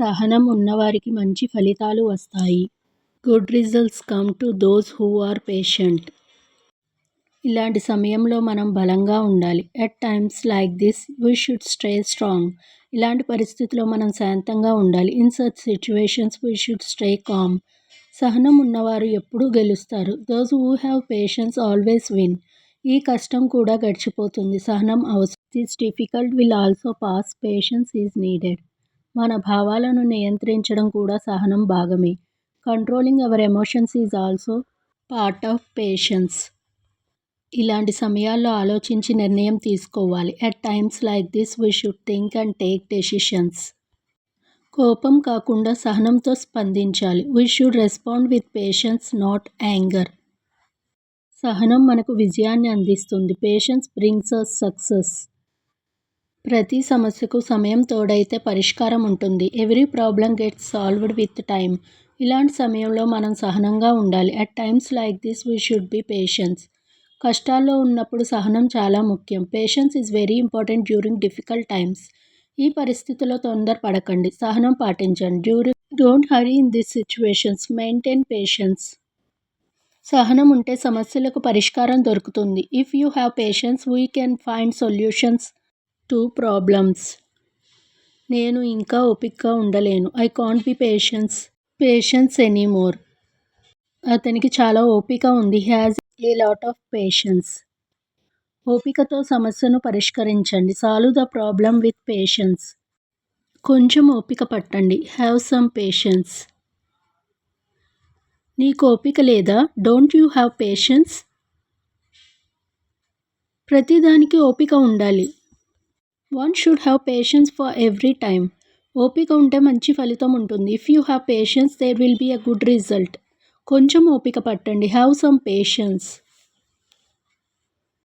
సహనం ఉన్నవారికి మంచి ఫలితాలు వస్తాయి. Good results come to those who are patient. ఇలాంటి సమయంలో మనం బలంగా ఉండాలి. At times like this we should stay strong. ఇలాంటి పరిస్థితుల్లో మనం శాంతంగా ఉండాలి. In such situations we should stay calm. సహనం ఉన్నవారు ఎప్పుడూ గెలుస్తారు. Those who have patience always win. ఈ కష్టం కూడా గడిచిపోతుంది. సహనం అవసరం. This difficult will also pass. Patience is needed. మన భావాలను నియంత్రించడం కూడా సహనం భాగమే. Controlling our emotions is also part of patience. ఇలాంటి సమయాల్లో ఆలోచించి నిర్ణయం తీసుకోవాలి. At times like this we should think and take decisions. కోపం కాకుండా సహనంతో స్పందించాలి. We should respond with patience not anger. సహనం మనకు విజయాన్ని అందిస్తుంది. Patience brings us success. ప్రతి సమస్యకు సమయం తోడైతే పరిష్కారం ఉంటుంది. Every problem gets solved with time. ఇలాంటి సమయంలో మనం సహనంగా ఉండాలి. At times like this we should be patience. కష్టాల్లో ఉన్నప్పుడు సహనం చాలా ముఖ్యం. Patience is very important during difficult times. ఈ పరిస్థితుల్లో తొందరపడకండి. సహనం పాటించండి. Don't hurry in this situations. Maintain patience. సహనం ఉంటే సమస్యలకు పరిష్కారం దొరుకుతుంది. If you have patience we can find solutions to problems. నేను ఇంకా ఓపికగా ఉండలేను. I can't be patience anymore. అతనికి చాలా ఓపిక ఉంది. He has a lot of patience. ఓపికతో సమస్యను పరిష్కరించండి. Solve the problem with patience. కొంచెం ఓపిక పట్టండి. Have some patience. నీకు ఓపిక లేదా? Don't you have patience. ప్రతిదానికి ఓపిక ఉండాలి. One should have patience for every time. ఓపిక ఉంటే మంచి ఫలితం ఉంటుంది. If you have patience there will be a good result. కొంచెం ఓపిక పట్టండి. Have some patience.